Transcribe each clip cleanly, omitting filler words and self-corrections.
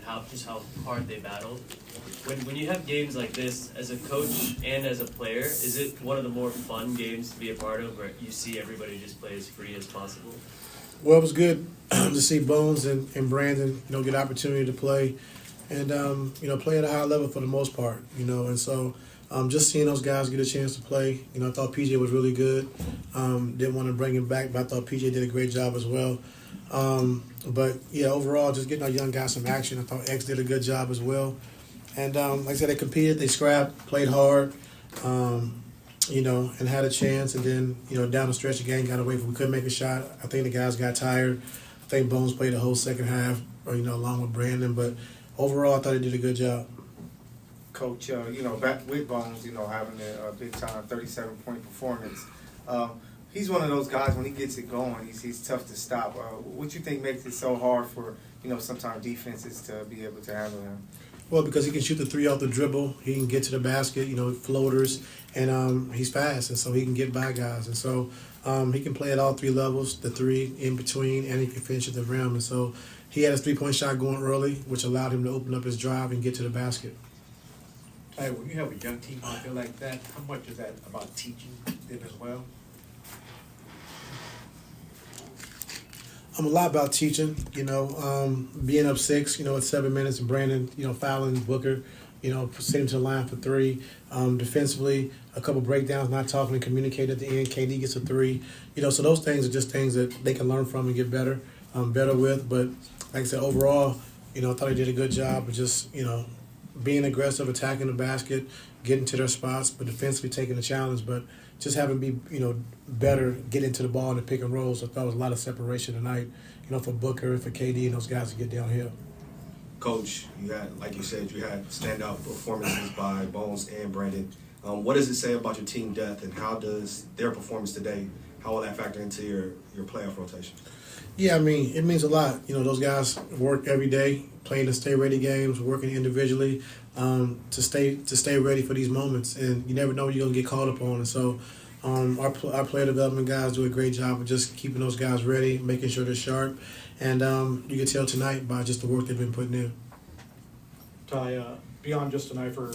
how hard they battled. When you have games like this, as a coach and as a player, is it one of the more fun games to be a part of, where you see everybody just play as free as possible? Well, it was good to see Bones and Brandon, get opportunity to play, and play at a high level for the most part, and so just seeing those guys get a chance to play, I thought PJ was really good. Didn't want to bring him back, but I thought PJ did a great job as well. But yeah, overall, just getting our young guys some action. I thought X did a good job as well, and like I said, they competed, they scrapped, played hard. And had a chance, and then, down the stretch, the game got away from, we couldn't make a shot. I think the guys got tired. I think Bones played the whole second half, along with Brandon, but overall, I thought he did a good job. Coach, back with Bones, having a big-time 37-point performance, he's one of those guys, when he gets it going, he's tough to stop. What you think makes it so hard for, sometimes defenses to be able to handle him? Well, because he can shoot the three off the dribble, he can get to the basket, floaters, and he's fast, and so he can get by guys. And so he can play at all three levels, the three in between, and he can finish at the rim. And so he had his three-point shot going early, which allowed him to open up his drive and get to the basket. Hey, when you have a young team out there like that, how much is that about teaching them as well? I'm a lot about teaching, being up 6, at 7 minutes, and Brandon, fouling Booker, sending to the line for 3. Defensively, a couple breakdowns, not talking and communicating at the end. KD gets a 3. So those things are just things that they can learn from and get better with. But like I said, overall, I thought he did a good job of just, being aggressive, attacking the basket, getting to their spots, but defensively taking the challenge. But just having be, better getting to the ball in the pick and rolls. I thought there was a lot of separation tonight, for Booker and for KD and those guys to get downhill. Coach, you had, like you said, you had standout performances by Bones and Brandon. What does it say about your team depth, and how does their performance today, how will that factor into your playoff rotation? Yeah, it means a lot. Those guys work every day, playing the stay-ready games, working individually to stay ready for these moments. And you never know when you're going to get called upon. And so our player development guys do a great job of just keeping those guys ready, making sure they're sharp. And you can tell tonight by just the work they've been putting in. Ty, beyond just tonight for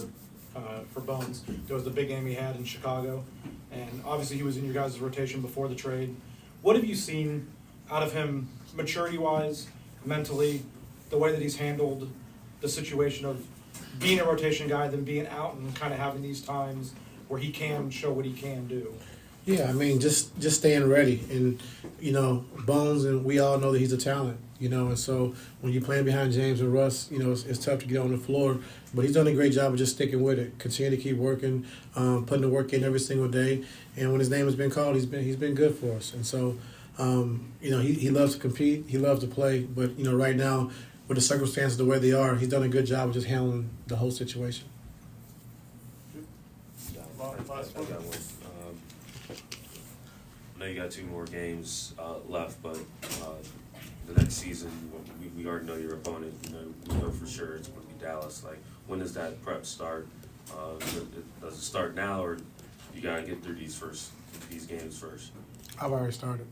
Bones, there was the big game he had in Chicago. And obviously he was in your guys' rotation before the trade. What have you seen out of him maturity-wise, mentally, the way that he's handled the situation of being a rotation guy, then being out and kind of having these times where he can show what he can do? Yeah, just staying ready. And, Bones, and we all know that he's a talent, and so when you're playing behind James and Russ, it's tough to get on the floor. But he's done a great job of just sticking with it, continue to keep working, putting the work in every single day. And when his name has been called, he's been good for us. And so, he loves to compete, he loves to play. But, right now, with the circumstances the way they are, he's done a good job of just handling the whole situation. I know you got 2 more games left, but the next season, we already know your opponent. We know for sure it's going to be Dallas. Like, when does that prep start? Does it start now, or you got to get through these games first? I've already started.